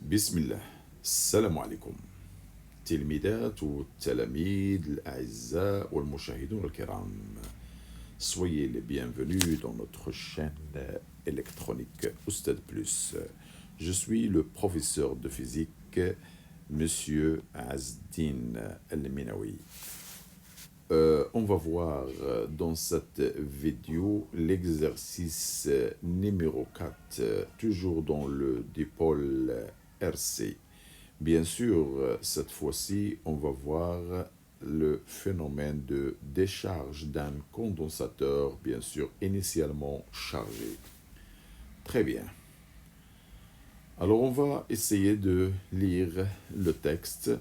بسم الله. السلام عليكم تلميذات والتلاميذ الأعزاء والمشاهدون الكرام. Soyez les bienvenus dans notre chaîne électronique Oustad Plus. Je suis le professeur de physique, Monsieur Azdin El-Minawi. On va voir dans cette vidéo l'exercice numéro 4, toujours dans le dipôle RC. Bien sûr, cette fois-ci, on va voir le phénomène de décharge d'un condensateur, bien sûr, initialement chargé. Très bien. Alors, on va essayer de lire le texte,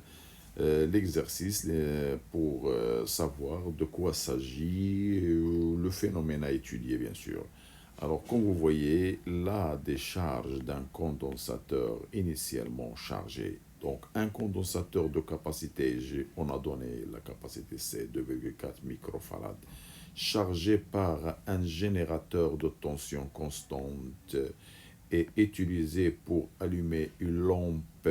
l'exercice, pour savoir de quoi s'agit, le phénomène à étudier, bien sûr. Alors, comme vous voyez, la décharge d'un condensateur initialement chargé. Donc, un condensateur de capacité, on a donné la capacité c'est 2,4 microfarad, chargé par un générateur de tension constante et utilisé pour allumer une lampe.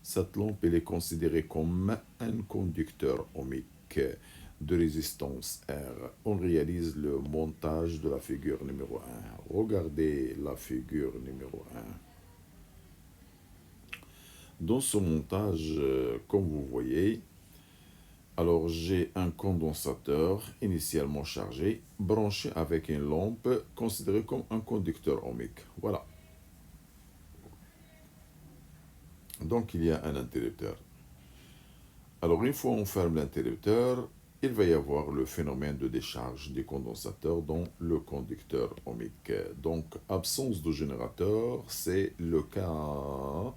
Cette lampe elle est considérée comme un conducteur ohmique de résistance R. On réalise le montage de la figure numéro 1. Regardez la figure numéro 1. Dans ce montage, comme vous voyez, alors j'ai un condensateur initialement chargé, branché avec une lampe considérée comme un conducteur ohmique. Voilà. Donc il y a un interrupteur. Alors une fois on ferme l'interrupteur, il va y avoir le phénomène de décharge du condensateur dans le conducteur ohmique. Donc absence de générateur, c'est le cas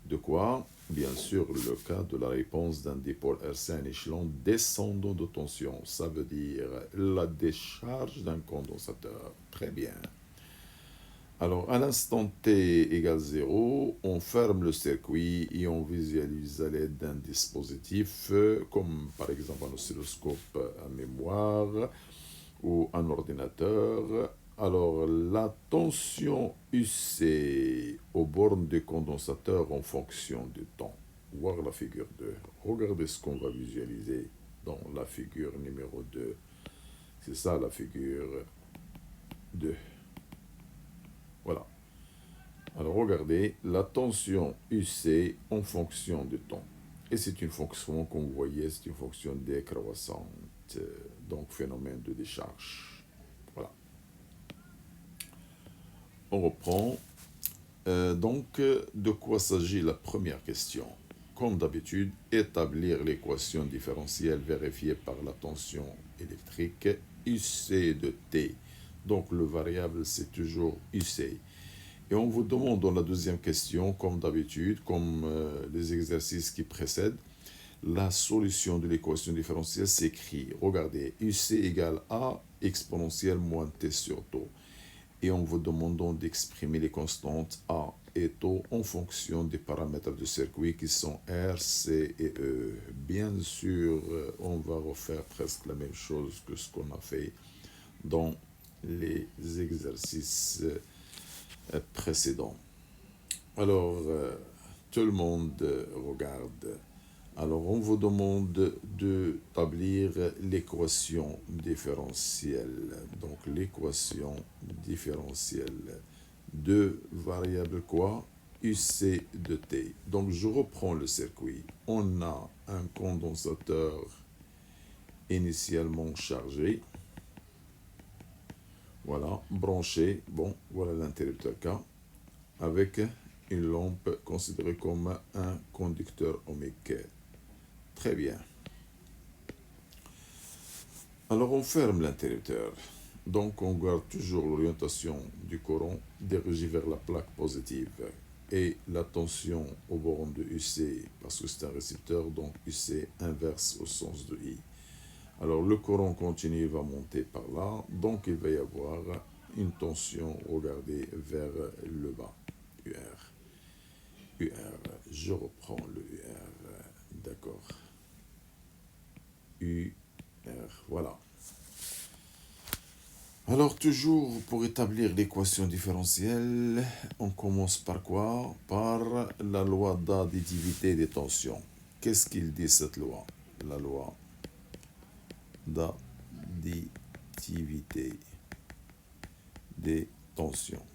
de quoi? Bien sûr, le cas de la réponse d'un dipôle RC à un échelon descendant de tension. Ça veut dire la décharge d'un condensateur. Très bien. Alors, à l'instant t égale 0, on ferme le circuit et on visualise à l'aide d'un dispositif comme par exemple un oscilloscope à mémoire ou un ordinateur. Alors, la tension UC aux bornes du condensateur en fonction du temps. Voir la figure 2. Regardez ce qu'on va visualiser dans la figure numéro 2. C'est ça la figure 2. Voilà. Alors regardez, la tension UC en fonction du temps. Et c'est une fonction, comme vous voyez, c'est une fonction décroissante. Donc phénomène de décharge. Voilà. On reprend. Donc, de quoi s'agit la première question? Comme d'habitude, établir l'équation différentielle vérifiée par la tension électrique UC de T. Donc, le variable, c'est toujours UC. Et on vous demande dans la deuxième question, comme d'habitude, comme les exercices qui précèdent, la solution de l'équation différentielle s'écrit, regardez, UC égale A exponentielle moins T sur taux. Et en vous demandant d'exprimer les constantes A et taux en fonction des paramètres du circuit qui sont R, C et E. Bien sûr, on va refaire presque la même chose que ce qu'on a fait dans les exercices précédents. Alors, tout le monde regarde. Alors, on vous demande d'établir l'équation différentielle. Donc, l'équation différentielle de variable quoi? UC de T. Donc, je reprends le circuit. On a un condensateur initialement chargé. Voilà, branché. Bon, voilà l'interrupteur K. Avec une lampe considérée comme un conducteur ohmique. Très bien. Alors on ferme l'interrupteur. Donc on garde toujours l'orientation du courant dirigée vers la plaque positive et la tension au borne de UC, parce que c'est un récepteur, donc UC inverse au sens de I. Alors le courant continu va monter par là, donc il va y avoir une tension, regardez, vers le bas, UR. UR, je reprends le UR, d'accord. UR, voilà. Alors, toujours pour établir l'équation différentielle, on commence par quoi? Par la loi d'additivité des tensions. Qu'est-ce qu'il dit cette loi? La loi d'additivité des tensions.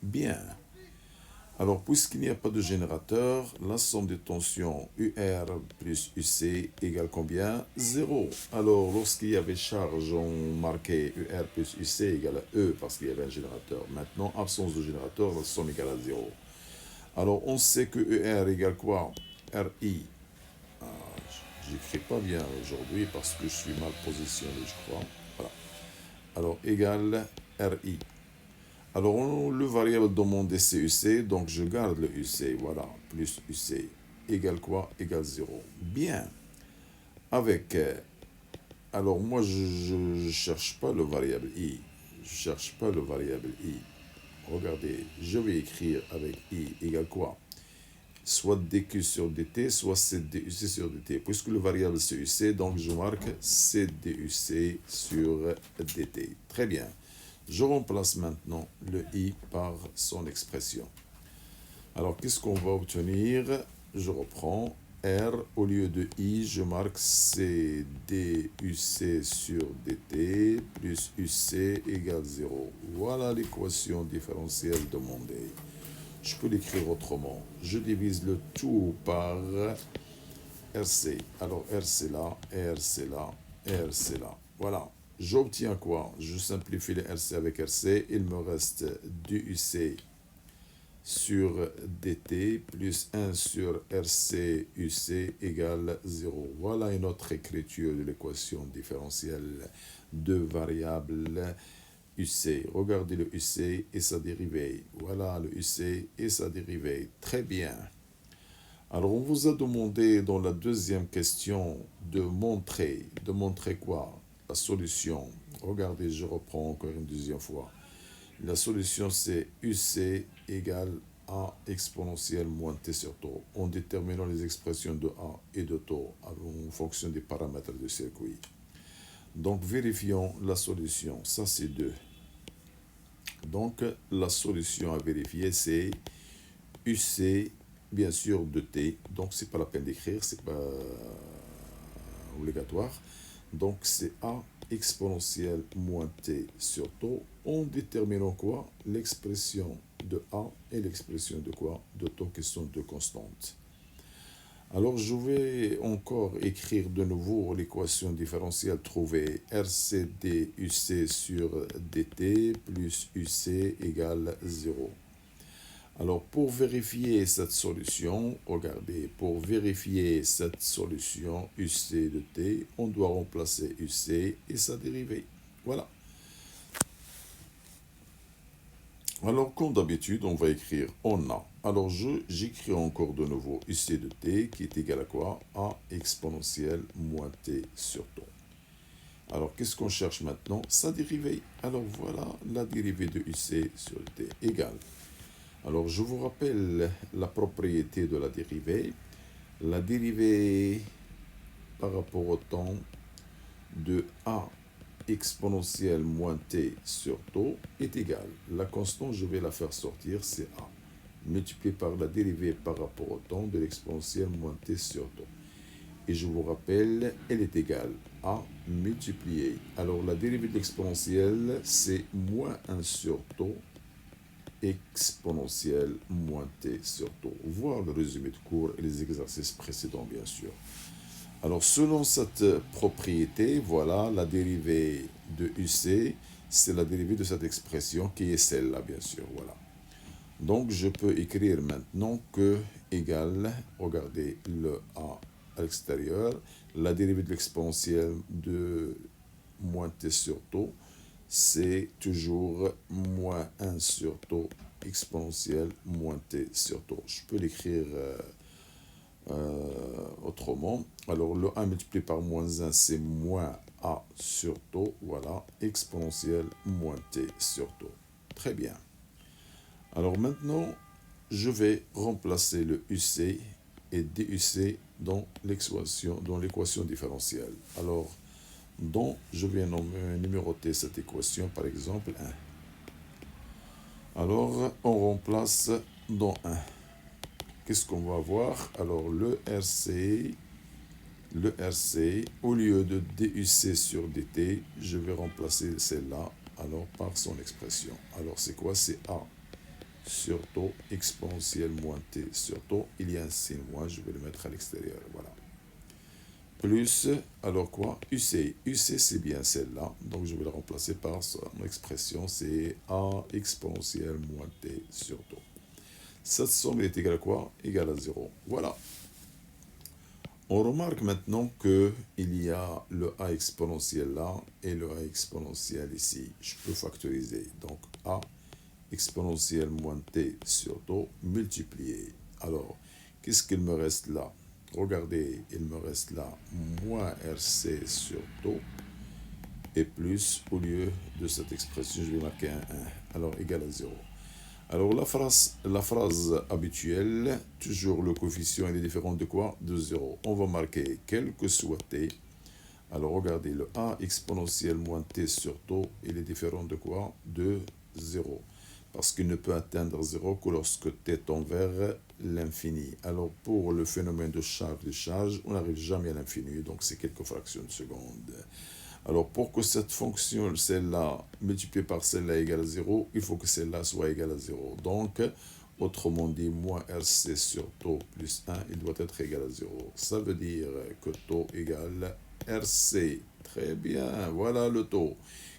Bien. Alors, puisqu'il n'y a pas de générateur, la somme des tensions UR plus UC égale combien? 0. Alors, lorsqu'il y avait charge, on marquait UR plus UC égale à E parce qu'il y avait un générateur. Maintenant, absence de générateur, la somme égale à 0. Alors, on sait que ER égale quoi? RI. Ah, j'écris pas bien aujourd'hui parce que je suis mal positionné, je crois. Voilà. Alors, égale RI. Alors, le variable demandé c'est UC, donc je garde le UC, voilà, plus UC, égale quoi? Égale 0. Bien. Avec, alors moi je ne cherche pas le variable I, je cherche pas le variable I. Regardez, je vais écrire avec I égale quoi? Soit dq sur dt, soit cduc sur dt. Puisque le variable c'est UC, donc je marque cduc sur dt. Très bien. Je remplace maintenant le i par son expression. Alors, qu'est-ce qu'on va obtenir? Je reprends. R, au lieu de i, je marque c duc sur dt plus uc égale 0. Voilà l'équation différentielle demandée. Je peux l'écrire autrement. Je divise le tout par RC. Alors, RC là, RC là, RC là. Voilà. J'obtiens quoi? Je simplifie les RC avec RC. Il me reste du UC sur dt plus 1 sur RC UC égale 0. Voilà une autre écriture de l'équation différentielle de variables UC. Regardez le UC et sa dérivée. Voilà le UC et sa dérivée. Très bien. Alors, on vous a demandé dans la deuxième question de montrer quoi? La solution. Regardez, je reprends encore une deuxième fois. La solution, c'est UC égale A exponentielle moins T sur tau, en déterminant les expressions de A et de tau en fonction des paramètres du circuit. Donc, vérifions la solution. Ça, c'est 2. Donc, la solution à vérifier, c'est UC, bien sûr, de T. Donc, c'est pas la peine d'écrire, c'est pas obligatoire. Donc, c'est A exponentielle moins T sur tau en déterminant quoi? L'expression de A et l'expression de quoi? De tau qui sont deux constantes. Alors, je vais encore écrire de nouveau l'équation différentielle trouvée RCD UC sur dt plus UC égale 0. Alors, pour vérifier cette solution, regardez, pour vérifier cette solution UC de t, on doit remplacer UC et sa dérivée. Voilà. Alors, comme d'habitude, on va écrire on a. Alors, j'écris encore de nouveau UC de t qui est égal à quoi? A exponentielle moins t sur tau. Alors, qu'est-ce qu'on cherche maintenant? Sa dérivée. Alors, voilà la dérivée de UC sur t égale. Alors, je vous rappelle la propriété de la dérivée. La dérivée par rapport au temps de A exponentielle moins T sur tau est égale. La constante, je vais la faire sortir, c'est A, multiplié par la dérivée par rapport au temps de l'exponentielle moins T sur tau. Et je vous rappelle, elle est égale à multiplié. Alors, la dérivée de l'exponentielle, c'est moins 1 sur tau exponentielle moins t sur tau. Voir le résumé de cours et les exercices précédents, bien sûr. Alors, selon cette propriété, voilà, la dérivée de UC, c'est la dérivée de cette expression qui est celle-là, bien sûr, voilà. Donc, je peux écrire maintenant que égale, regardez le A à l'extérieur, la dérivée de l'exponentielle de moins t sur tau, c'est toujours moins 1 sur tau exponentielle moins t sur tau. Je peux l'écrire autrement. Alors, le 1 multiplié par moins 1, c'est moins a sur tau. Voilà, exponentielle moins t sur tau. Très bien. Alors maintenant, je vais remplacer le UC et DUC dans l'équation différentielle. Alors, dont je vais numéroter cette équation, par exemple 1. Alors, on remplace dans 1. Qu'est-ce qu'on va avoir? Alors, le RC, au lieu de DUC sur DT, je vais remplacer celle-là alors par son expression. Alors, c'est quoi? C'est A sur taux exponentielle moins T sur taux. Il y a un signe moins, je vais le mettre à l'extérieur. Voilà. Plus, alors quoi? UC. UC, c'est bien celle-là. Donc, je vais la remplacer par son expression. C'est A exponentielle moins T sur taux. Cette somme est égale à quoi? Égale à 0. Voilà. On remarque maintenant qu'il y a le A exponentiel là et le A exponentiel ici. Je peux factoriser. Donc, A exponentielle moins T sur taux multiplié. Alors, qu'est-ce qu'il me reste là? Regardez, il me reste là moins RC sur taux et plus, au lieu de cette expression, je vais marquer un 1. Alors, égal à 0. Alors, la phrase habituelle, toujours le coefficient il est différent de quoi? De 0. On va marquer quel que soit t. Alors, regardez, le a exponentielle moins t sur taux, il est différent de quoi? De 0. Parce qu'il ne peut atteindre 0 que lorsque t tend vers l'infini. Alors, pour le phénomène de charge-décharge, on n'arrive jamais à l'infini, donc c'est quelques fractions de seconde. Alors, pour que cette fonction, celle-là, multipliée par celle-là égale à 0, il faut que celle-là soit égale à 0. Donc, autrement dit, moins RC sur taux plus 1, il doit être égal à 0. Ça veut dire que taux égale RC. Très bien, voilà le taux.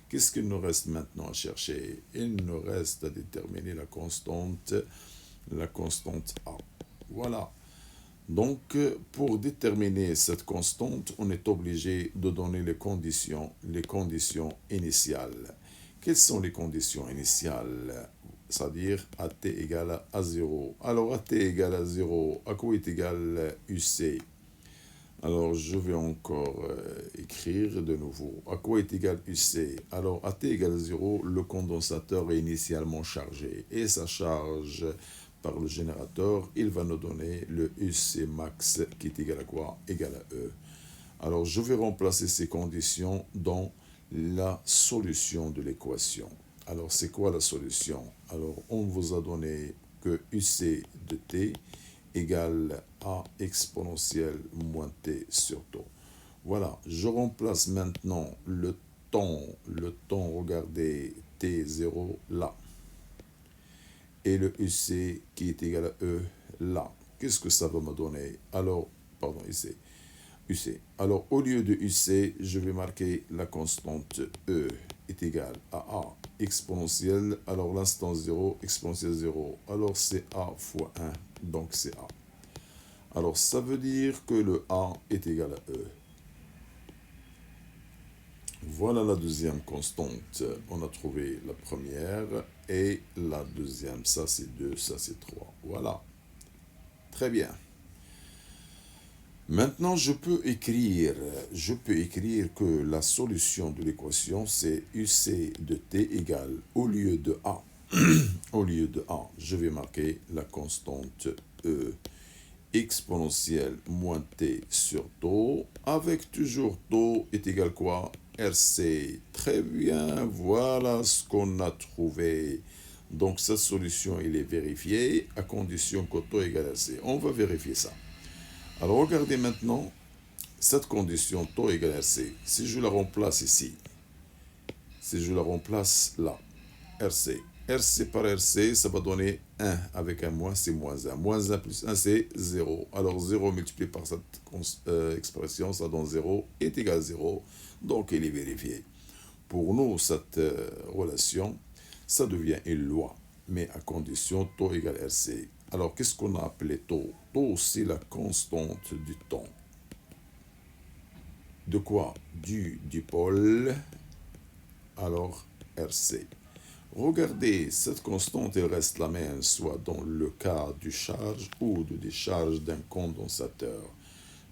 Qu'est-ce qu'il nous reste maintenant à chercher? Il nous reste à déterminer la constante A. Voilà. Donc, pour déterminer cette constante, on est obligé de donner les conditions initiales. Quelles sont les conditions initiales? C'est-à-dire AT égale à 0. Alors, AT égale à 0, à quoi est égal UC? Alors, je vais encore écrire de nouveau. À quoi est égal UC? Alors, AT égale à 0, le condensateur est initialement chargé. Et sa charge par le générateur, il va nous donner le UC max qui est égal à quoi? Égal à E. Alors, je vais remplacer ces conditions dans la solution de l'équation. Alors, c'est quoi la solution? Alors, on vous a donné que UC de T égale A exponentielle moins T sur taux. Voilà, je remplace maintenant le temps, regardez, T0 là. Et le UC qui est égal à E là. Qu'est-ce que ça va me donner? Alors, pardon, UC. Alors, au lieu de UC, je vais marquer la constante E est égale à A exponentielle. Alors, l'instant 0, exponentielle 0. Alors, c'est A fois 1. Donc, c'est A. Alors, ça veut dire que le A est égal à E. Voilà la deuxième constante. On a trouvé la première et la deuxième. Ça, c'est 2, ça, c'est 3. Voilà. Très bien. Maintenant, je peux écrire que la solution de l'équation, c'est UC de T égale, au lieu de A, je vais marquer la constante E exponentielle moins T sur taux, avec toujours taux est égal quoi? RC. Très bien, voilà ce qu'on a trouvé. Donc, cette solution, elle est vérifiée à condition que taux égale RC. On va vérifier ça. Alors, regardez maintenant cette condition taux égale RC. Si je la remplace ici, si je la remplace là, RC. RC par RC, ça va donner 1 avec un moins, c'est moins 1. Moins 1 plus 1, c'est 0. Alors 0 multiplié par cette expression, ça donne 0, est égal à 0. Donc il est vérifié. Pour nous, cette relation, ça devient une loi, mais à condition taux égale RC. Alors qu'est-ce qu'on a appelé taux? Taux, c'est la constante du temps. De quoi? Du dipôle, alors RC. Regardez, cette constante elle reste la même, soit dans le cas du charge ou de décharge d'un condensateur.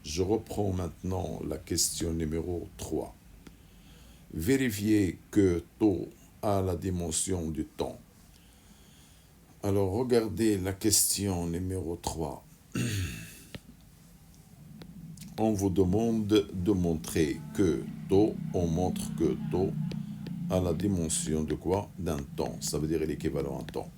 Je reprends maintenant la question numéro 3. Vérifiez que taux a la dimension du temps. Alors, regardez la question numéro 3. on vous demande de montrer que taux, on montre que taux a la dimension de quoi? D'un temps, ça veut dire l'équivalent en temps.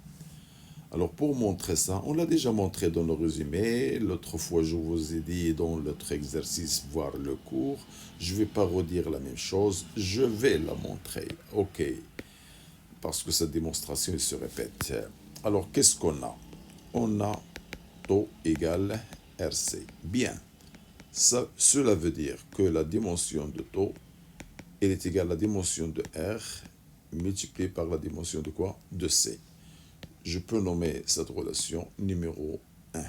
Alors pour montrer ça, on l'a déjà montré dans le résumé, l'autre fois je vous ai dit dans l'autre exercice, voir le cours, je ne vais pas redire la même chose, je vais la montrer, ok, parce que cette démonstration elle se répète. Alors qu'est-ce qu'on a? On a taux égale RC. Bien, cela veut dire que la dimension de taux, elle est égale à la dimension de R multipliée par la dimension de quoi? De C. Je peux nommer cette relation numéro 1.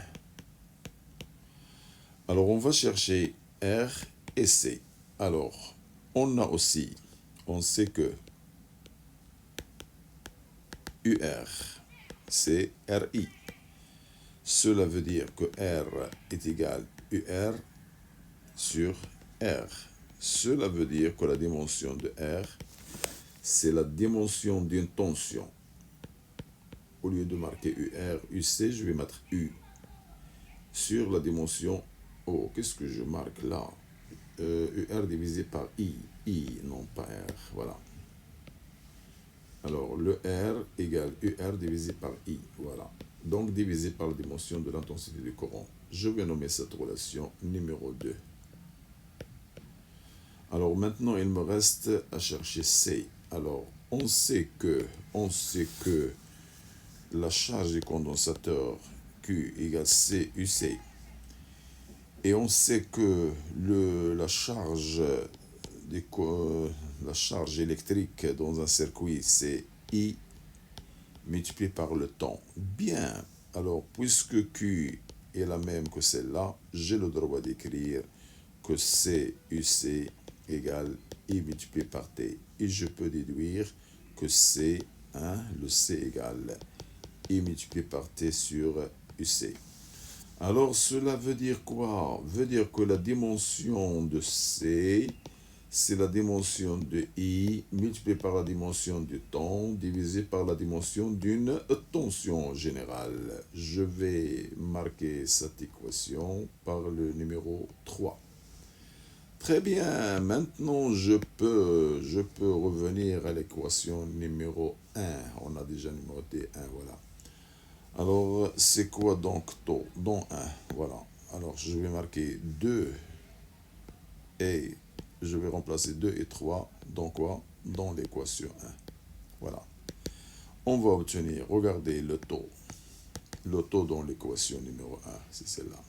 Alors, on va chercher R et C. Alors, on a aussi, on sait que UR, c'est RI. Cela veut dire que R est égal UR sur R. Cela veut dire que la dimension de R, c'est la dimension d'une tension. Au lieu de marquer UR, UC, je vais mettre U sur la dimension O. Qu'est-ce que je marque là? UR divisé par I. I, non pas R. Voilà. Alors, le R égale UR divisé par I. Voilà. Donc, divisé par la dimension de l'intensité du courant. Je vais nommer cette relation numéro 2. Alors, maintenant, il me reste à chercher C. Alors, on sait que la charge du condensateur Q égale CUC. Et on sait que la charge électrique dans un circuit, c'est I multiplié par le temps. Bien, alors puisque Q est la même que celle-là, j'ai le droit d'écrire que CUC égale I multiplié par T. Et je peux déduire que C, le C égale I multiplié par T sur UC. Alors, cela veut dire quoi? Veut dire que la dimension de C, c'est la dimension de I multipliée par la dimension du temps divisé par la dimension d'une tension générale. Je vais marquer cette équation par le numéro 3. Très bien, maintenant je peux revenir à l'équation numéro 1. On a déjà numéroté 1, voilà. Alors, c'est quoi donc taux? Dans 1, voilà. Alors, je vais marquer 2 et je vais remplacer 2 et 3 dans quoi? Dans l'équation 1. Voilà. On va obtenir, regardez le taux. Le taux dans l'équation numéro 1, c'est celle-là.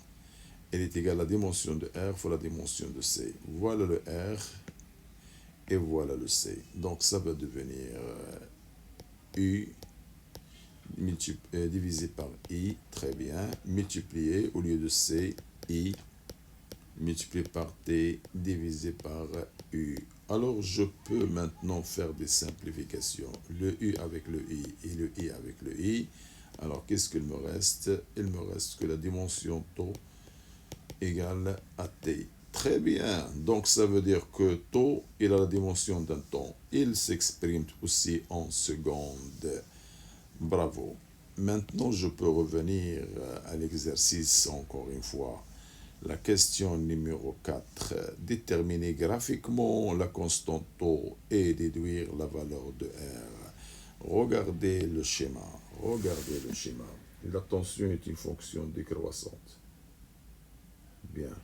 Elle est égale à la dimension de R fois la dimension de C. Voilà le R et voilà le C. Donc, ça va devenir U divisé par I, très bien, multiplié au lieu de C, I, multiplié par T, divisé par U. Alors, je peux maintenant faire des simplifications. Le U avec le I et le I avec le I. Alors, qu'est-ce qu'il me reste? Il me reste que la dimension taux égale à T. Très bien. Donc, ça veut dire que taux, il a la dimension d'un temps. Il s'exprime aussi en secondes. Bravo. Maintenant, je peux revenir à l'exercice encore une fois. La question numéro 4. Déterminer graphiquement la constante taux et déduire la valeur de R. Regardez le schéma. Regardez le schéma. La tension est une fonction décroissante. Bien.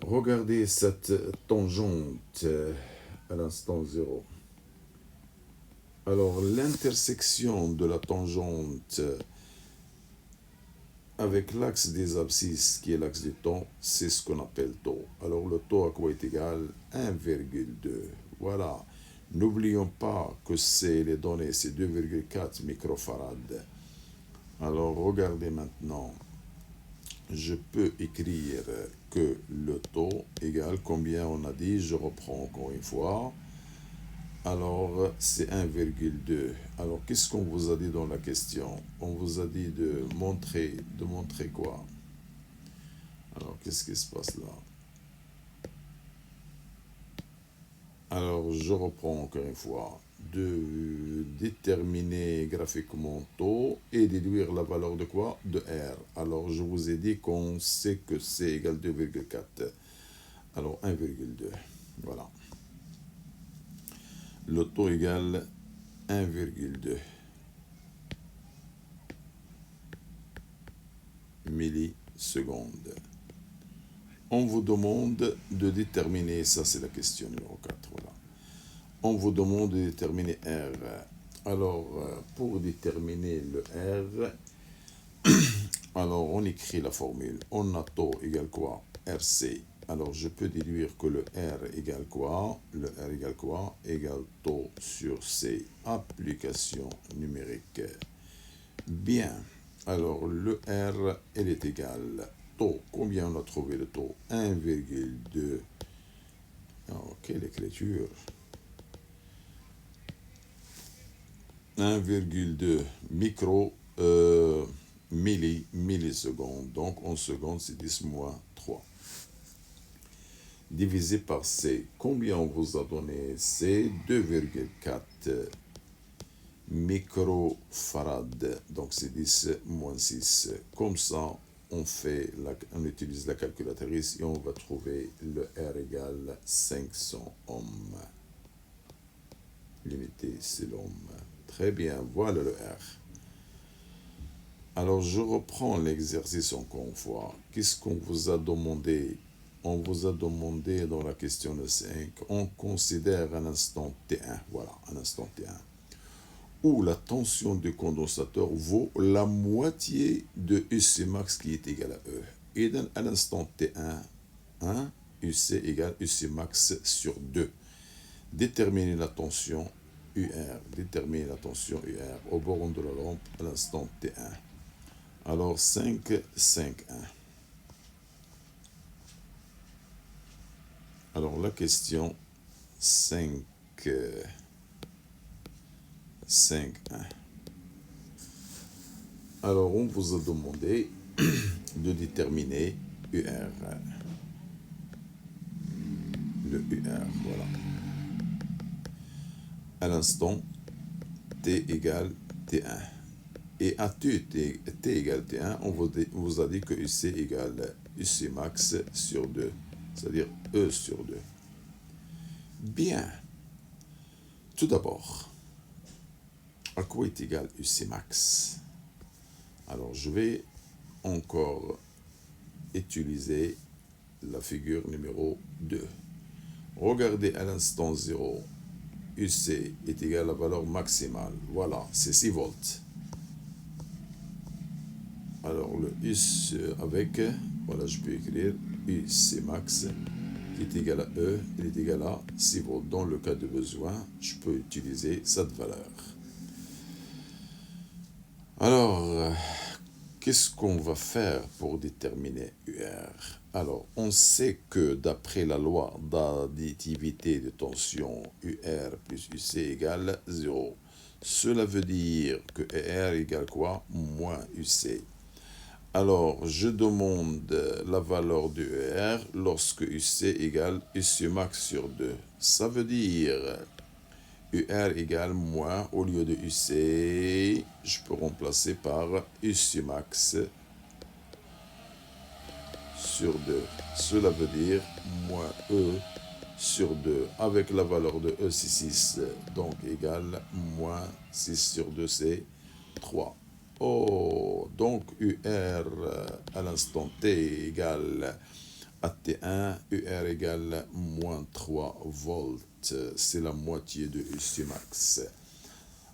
Regardez cette tangente à l'instant 0. Alors, l'intersection de la tangente avec l'axe des abscisses, qui est l'axe du temps, c'est ce qu'on appelle taux. Alors, le taux à quoi est égal? 1,2. Voilà. N'oublions pas que les données, c'est 2,4 microfarads. Alors, regardez maintenant. Je peux écrire que le taux égale combien on a dit? Je reprends encore une fois. Alors, c'est 1,2. Alors, qu'est-ce qu'on vous a dit dans la question? On vous a dit de montrer quoi? Alors, qu'est-ce qui se passe là? Alors, je reprends encore une fois. de déterminer graphiquement taux et déduire la valeur de quoi? De R. Alors, je vous ai dit qu'on sait que C égale 2,4. Alors, 1,2. Voilà. Le taux égale 1,2 millisecondes. On vous demande de déterminer, ça c'est la question numéro 4, voilà. On vous demande de déterminer R. Alors, pour déterminer le R, alors on écrit la formule. On a taux égale quoi? RC. Alors, je peux déduire que le R égale quoi? Le R égale quoi? Égale taux sur C. Application numérique. Bien. Alors, le R, elle est égale taux. Combien on a trouvé le taux? 1,2. Oh, quelle écriture! 1,2 millisecondes. Donc, en secondes, c'est 10 moins 3. Divisé par C. Combien on vous a donné? C, 2,4 microfarad. Donc, c'est 10 moins 6. Comme ça, on utilise la calculatrice et on va trouver le R égale 500 ohms. L'unité, c'est l'ohm. Très bien, voilà le R. Alors, je reprends l'exercice encore une fois. Qu'est-ce qu'on vous a demandé? On vous a demandé dans la question de 5, on considère un instant T1, voilà, un instant T1, où la tension du condensateur vaut la moitié de UC max qui est égal à E. Et dans un instant T1, UC égale UC max sur 2. Déterminer la tension UR. Déterminer la tension UR au bord de la lampe à l'instant T1. Alors 5, 5, 1. Alors la question 5, 5, 1. Alors on vous a demandé de déterminer UR. Le UR, voilà. À l'instant T égale T1. Et à T égale T1, on vous a dit que UC égale UC max sur 2, c'est-à-dire E sur 2. Bien. Tout d'abord, à quoi est égal UC max? Alors, je vais encore utiliser la figure numéro 2. Regardez à l'instant 0, UC est égal à la valeur maximale. Voilà, c'est 6 volts. Alors, le UC avec, voilà, je peux écrire UC max qui est égal à E, il est égal à 6 volts. Dans le cas de besoin, je peux utiliser cette valeur. Alors, qu'est-ce qu'on va faire pour déterminer UR? Alors, on sait que d'après la loi d'additivité de tension, UR plus UC égale 0. Cela veut dire que R égale quoi? Moins UC. Alors, je demande la valeur de ER lorsque UC égale UC max sur 2. Ça veut dire UR égale moins, au lieu de UC, je peux remplacer par UC max sur 2. Cela veut dire moins E sur 2. Avec la valeur de E, c'est 6. Donc, égale moins 6 sur 2, c'est 3. Oh, donc UR à l'instant T égale à T1, UR égale moins 3 volts. C'est la moitié de UC max.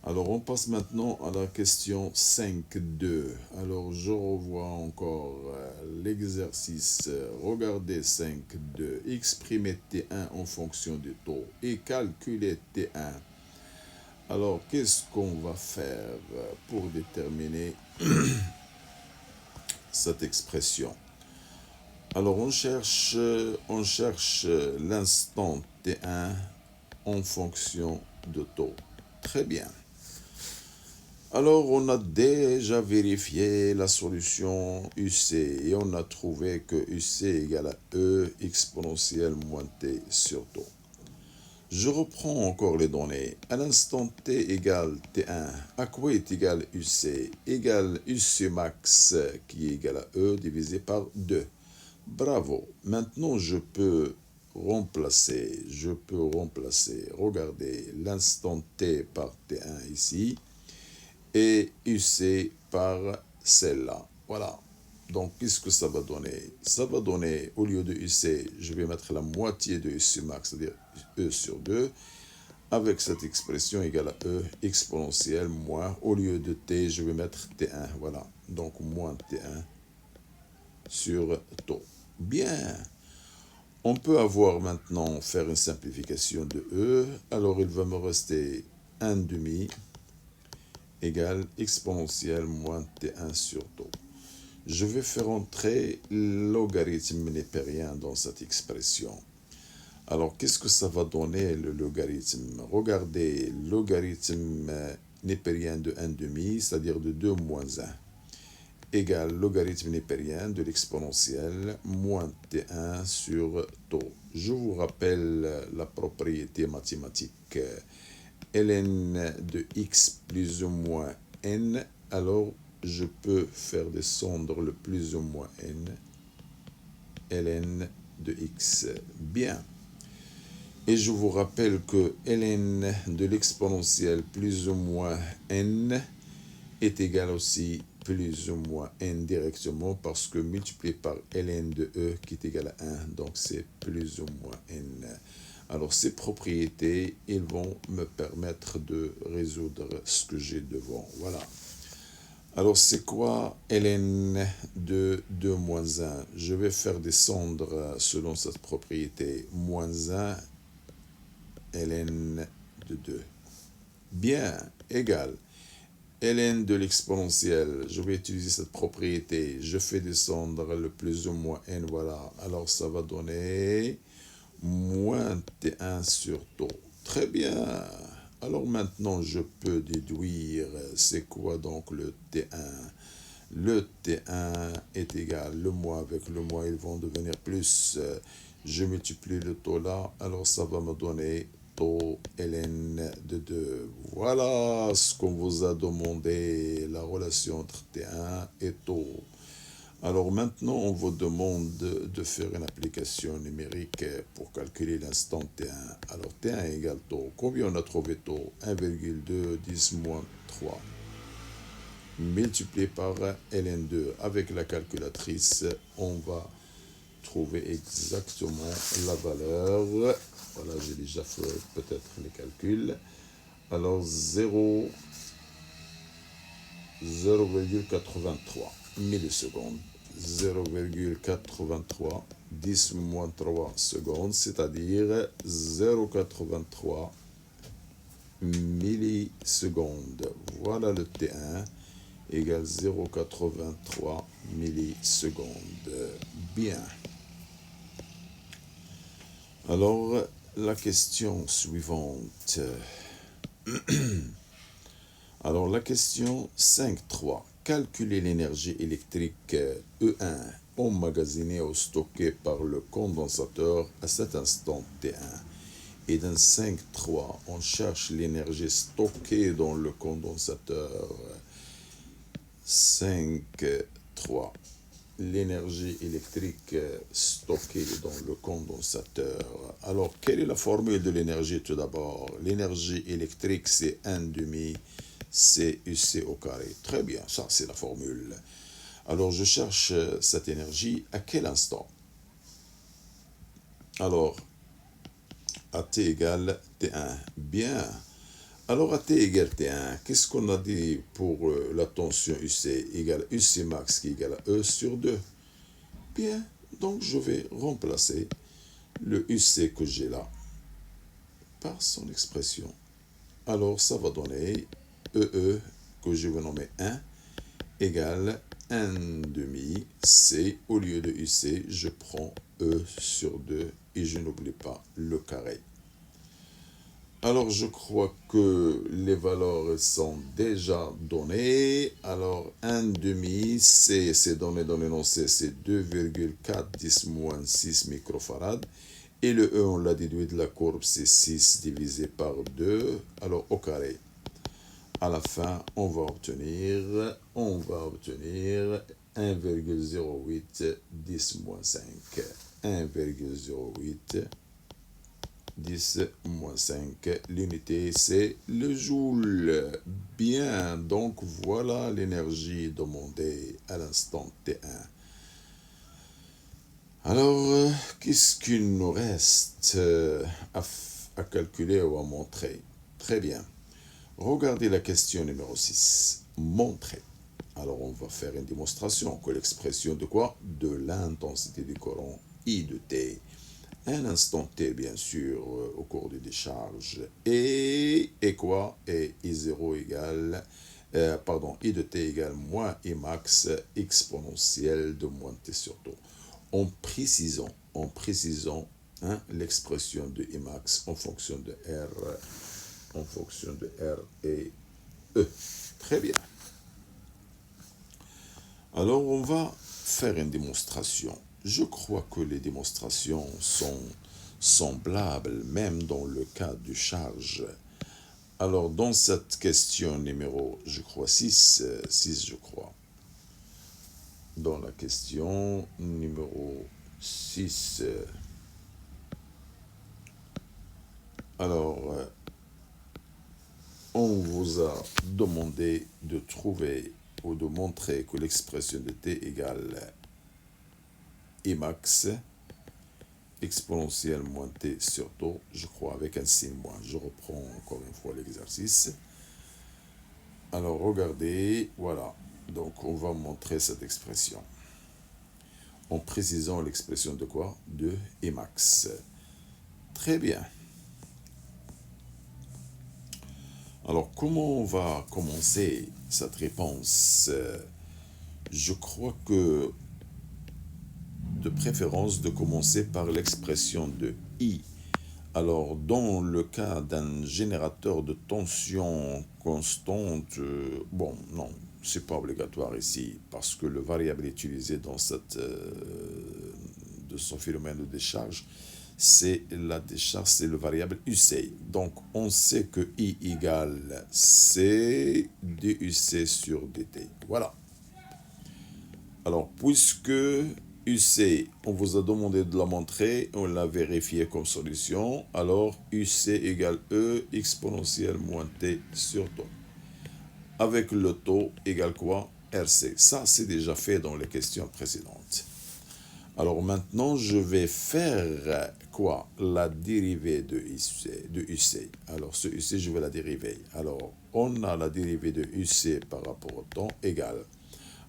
Alors, on passe maintenant à la question 5.2. Alors, je revois encore l'exercice. Regardez 5.2. Exprimez T1 en fonction du taux et calculez T1. Alors, qu'est-ce qu'on va faire pour déterminer cette expression? Alors, on cherche l'instant T1 en fonction de taux. Très bien. Alors, on a déjà vérifié la solution UC et on a trouvé que UC égale à E exponentielle moins T sur taux. Je reprends encore les données. À l'instant t égale t1, à quoi est égal UC? Égale UC max qui est égal à E divisé par 2. Bravo. Maintenant, je peux remplacer. Regardez l'instant t par t1 ici et UC par celle-là. Voilà. Donc, qu'est-ce que ça va donner? Ça va donner, au lieu de UC, je vais mettre la moitié de UC max, c'est-à-dire E sur 2, avec cette expression égale à E exponentielle moins, au lieu de T, je vais mettre T1. Voilà. Donc, moins T1 sur taux. Bien. On peut avoir maintenant, faire une simplification de E. Alors, il va me rester 1 demi égale exponentielle moins T1 sur taux. Je vais faire entrer logarithme népérien dans cette expression. Alors, qu'est-ce que ça va donner le logarithme? Regardez, logarithme népérien de 1 demi, c'est-à-dire de 2 moins 1, égale logarithme népérien de l'exponentielle moins t1 sur taux. Je vous rappelle la propriété mathématique ln de x plus ou moins n, alors je peux faire descendre le plus ou moins n, ln de x. Bien. Et je vous rappelle que ln de l'exponentielle plus ou moins n est égal aussi plus ou moins n directement parce que multiplié par ln de e qui est égal à 1, donc c'est plus ou moins n. Alors ces propriétés, ils vont me permettre de résoudre ce que j'ai devant. Voilà. Alors c'est quoi ln de 2 moins 1? Je vais faire descendre selon cette propriété moins 1 ln de 2. Bien, égal. ln de l'exponentielle, je vais utiliser cette propriété. Je fais descendre le plus ou moins n, voilà. Alors ça va donner moins t1 sur taux. Très bien. Alors maintenant, je peux déduire c'est quoi donc le t1. Le t1 est égal, le mois avec le mois, ils vont devenir plus. Je multiplie le taux là, alors ça va me donner taux ln de 2. Voilà ce qu'on vous a demandé, la relation entre t1 et taux. Alors maintenant, on vous demande de faire une application numérique pour calculer l'instant t1. Alors t1 égale taux. Combien on a trouvé taux? 1,2 10 moins 3 multiplié par ln2. Avec la calculatrice, on va trouver exactement la valeur. Voilà, j'ai déjà fait peut-être les calculs. Alors 0,83 millisecondes. 0,83 10 moins 3 secondes, c'est-à-dire 0,83 millisecondes. Voilà le T1 égale 0,83 millisecondes. Bien. Alors, la question suivante. Alors, la question 5.3. Calculer l'énergie électrique E1 emmagasinée ou stockée par le condensateur à cet instant T1. Et dans 5.3, on cherche l'énergie stockée dans le condensateur. 5.3. L'énergie électrique stockée dans le condensateur. Alors, quelle est la formule de l'énergie tout d'abord? L'énergie électrique, c'est 1 demi CUC au carré. Très bien, ça c'est la formule. Alors, je cherche cette énergie à quel instant? Alors, à t égale t1. Bien. Alors, à t égale t1, qu'est-ce qu'on a dit pour la tension UC égale UC max qui égale à E sur 2? Bien, donc je vais remplacer le UC que j'ai là par son expression. Alors, ça va donner EE, que je vais nommer 1, égale 1 demi C. Au lieu de UC, je prends E sur 2 et je n'oublie pas le carré. Alors, je crois que les valeurs sont déjà données. Alors, 1 demi, c'est donné dans l'énoncé, c'est 2,4 10 moins 6 microfarad. Et le E, on l'a déduit de la courbe, c'est 6 divisé par 2, alors au carré. À la fin, on va obtenir 1,08 10 moins 5. 1,08 10 moins 5. L'unité, c'est le joule. Bien, donc voilà l'énergie demandée à l'instant T1. Alors, qu'est-ce qu'il nous reste à calculer ou à montrer? Très bien. Regardez la question numéro 6. Montrer. Alors, on va faire une démonstration que l'expression de quoi? De l'intensité du courant I de T. Un instant T, bien sûr, au cours de décharge. Et quoi? Et I0 égale, I de T égale moins I max exponentielle de moins T sur taux. En précisant l'expression de I max en fonction de R et E. Très bien. Alors, on va faire une démonstration. Je crois que les démonstrations sont semblables, même dans le cas de charge. Alors, dans cette question numéro, je crois, 6, je crois. Dans la question numéro 6, alors, on vous a demandé de trouver ou de montrer que l'expression de T égale I max exponentielle moins T sur taux, je crois, avec un signe moins. Je reprends encore une fois l'exercice. Alors, regardez, voilà. Donc, on va montrer cette expression. En précisant l'expression de quoi? De I max. Très bien. Alors, comment on va commencer cette réponse? Je crois que de préférence de commencer par l'expression de I. Alors, dans le cas d'un générateur de tension constante, bon, non, c'est pas obligatoire ici, parce que le variable utilisé dans de son phénomène de décharge, c'est la décharge, c'est le variable UC. Donc, on sait que I égale C DUC sur DT. Voilà. Alors, puisque UC, on vous a demandé de la montrer, on l'a vérifié comme solution, alors UC égale E exponentielle moins T sur taux. Avec le taux égale quoi? RC. Ça, c'est déjà fait dans les questions précédentes. Alors maintenant, je vais faire quoi? La dérivée de UC. Alors ce UC, je vais la dériver. Alors, on a la dérivée de UC par rapport au temps égale.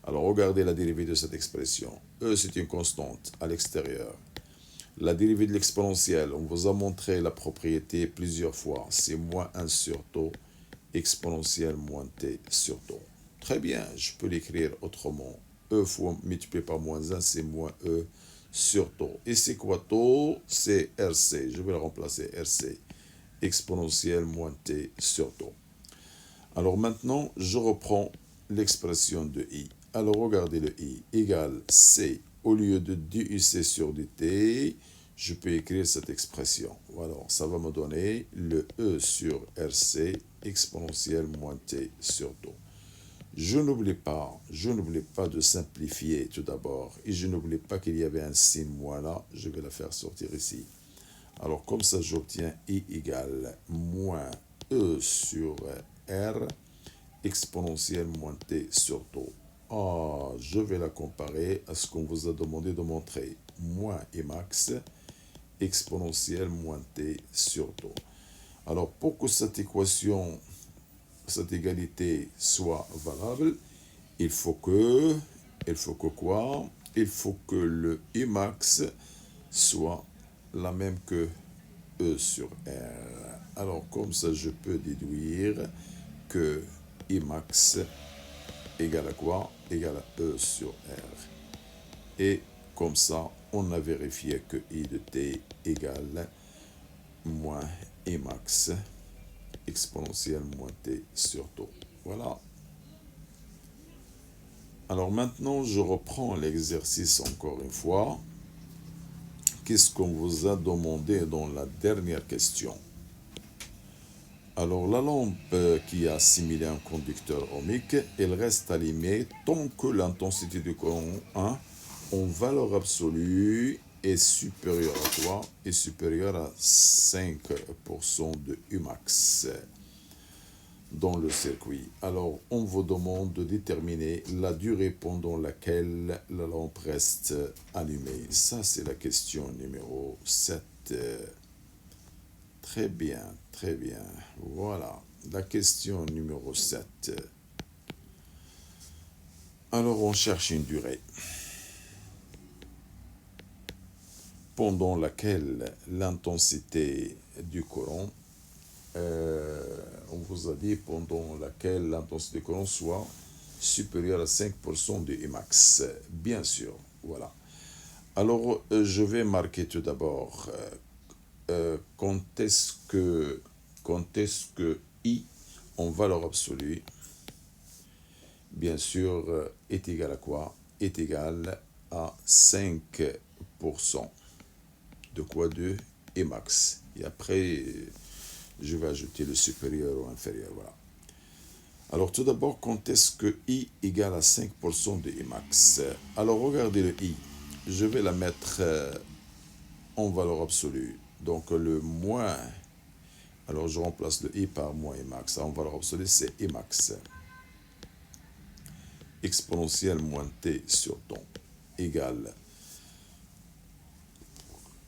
Alors, regardez la dérivée de cette expression. E, c'est une constante à l'extérieur. La dérivée de l'exponentielle, on vous a montré la propriété plusieurs fois. C'est moins 1 sur taux exponentielle moins t sur taux. Très bien, je peux l'écrire autrement. E fois multiplié par moins 1, c'est moins E sur taux. Et c'est quoi taux? C'est RC. Je vais le remplacer RC. Exponentielle moins t sur taux. Alors maintenant, je reprends l'expression de I. Alors regardez le I égale C. Au lieu de DUC sur DT, je peux écrire cette expression. Voilà, ça va me donner le E sur RC exponentielle moins T sur taux. Je n'oublie pas de simplifier tout d'abord. Et je n'oublie pas qu'il y avait un signe moins là. Je vais la faire sortir ici. Alors comme ça, j'obtiens I égale moins E sur R exponentielle moins T sur taux. Ah, je vais la comparer à ce qu'on vous a demandé de montrer. Moins I max exponentielle moins T sur taux. Alors, pour que cette équation, cette égalité soit valable, il faut que quoi? Il faut que le I max soit la même que E sur R. Alors, comme ça, je peux déduire que I max égale à quoi? Égale à E sur R. Et comme ça, on a vérifié que I de T égale moins I max exponentielle moins T sur taux. Voilà. Alors maintenant, je reprends l'exercice encore une fois. qu'est-ce qu'on vous a demandé dans la dernière question? Alors, la lampe qui est assimilée à un conducteur ohmique, elle reste allumée tant que l'intensité du courant 1 en valeur absolue est supérieure à quoi? Est supérieure à 5% de Umax dans le circuit. Alors, on vous demande de déterminer la durée pendant laquelle la lampe reste allumée. Ça, c'est la question numéro 7. Très bien, très bien. Voilà, la question numéro 7. Alors, on cherche une durée pendant laquelle l'intensité du courant, on vous a dit pendant laquelle l'intensité du courant soit supérieure à 5% de Emax. Bien sûr, voilà. Alors, je vais marquer tout d'abord quand est-ce que I en valeur absolue, bien sûr, est égal à quoi? Est égal à 5%. De quoi? De Emax. Et après, je vais ajouter le supérieur ou inférieur. Voilà. Alors, tout d'abord, quand est-ce que I égale à 5% de Emax? Alors, regardez le I. Je vais la mettre en valeur absolue. Donc, le moins. Alors, je remplace le I par moins Emax. En valeur absolue, c'est Emax. Exponentielle moins T sur ton égale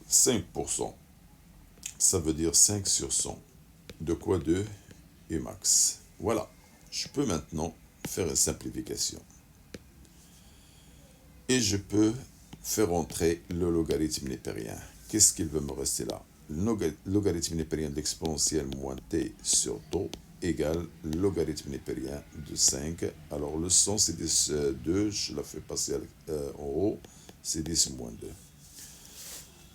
5%. Ça veut dire 5 sur 100. De quoi? De Emax. Voilà. Je peux maintenant faire une simplification. Et je peux faire entrer le logarithme népérien. Qu'est-ce qu'il veut me rester là? Le logarithme népérien d'exponentielle moins t sur taux égale logarithme népérien de 5. Alors le 100 c'est 10, 2, je la fais passer en haut, c'est 10 moins 2.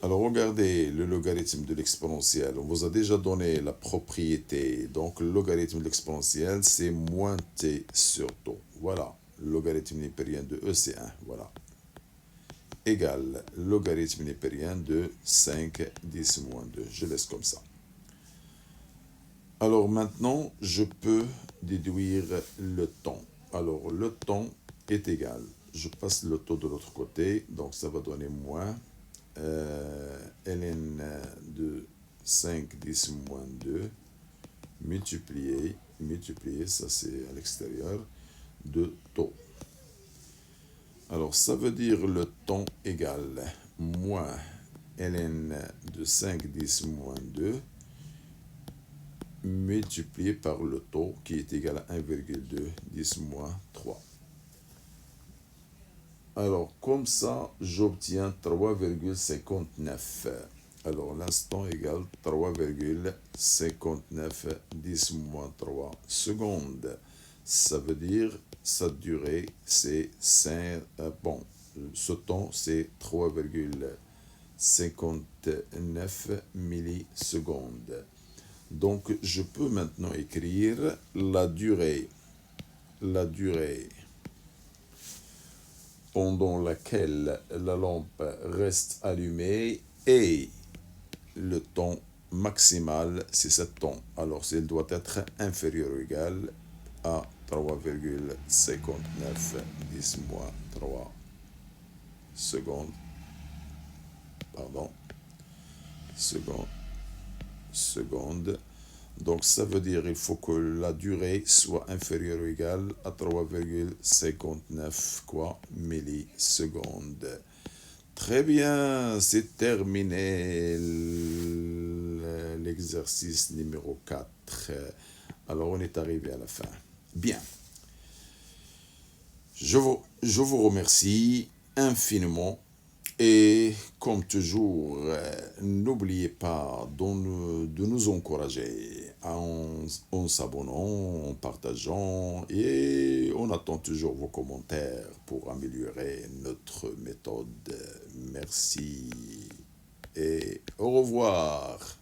Alors regardez le logarithme de l'exponentielle. On vous a déjà donné la propriété. Donc le logarithme de l'exponentielle, c'est moins t sur taux. Voilà. Le logarithme népérien de E, c'est 1. Voilà. Égale logarithme népérien de 5, 10 moins 2. Je laisse comme ça. Alors maintenant, je peux déduire le temps. Alors le temps est égal. Je passe le taux de l'autre côté. Donc ça va donner moins. ln de 5, 10 moins 2, multiplié, ça c'est à l'extérieur, de taux. Alors ça veut dire le temps égal moins ln de 5, 10 moins 2, multiplié par le taux qui est égal à 1,2, 10 moins 3. Alors, comme ça, j'obtiens 3,59. Alors, l'instant égale 3,59, 10 moins 3 secondes. Ça veut dire, sa durée, c'est 5... bon, ce temps, c'est 3,59 millisecondes. Donc, je peux maintenant écrire la durée pendant laquelle la lampe reste allumée et le temps maximal, c'est 7 temps. Alors, elle doit être inférieure ou égale à 3,59 10 moins 3 secondes. Pardon. Secondes. Donc, ça veut dire qu'il faut que la durée soit inférieure ou égale à 3,59 millisecondes. Très bien, c'est terminé l'exercice numéro 4. Alors, on est arrivé à la fin. Bien. Je vous remercie infiniment. Et comme toujours, n'oubliez pas de nous encourager en s'abonnant, en partageant et on attend toujours vos commentaires pour améliorer notre méthode. Merci et au revoir.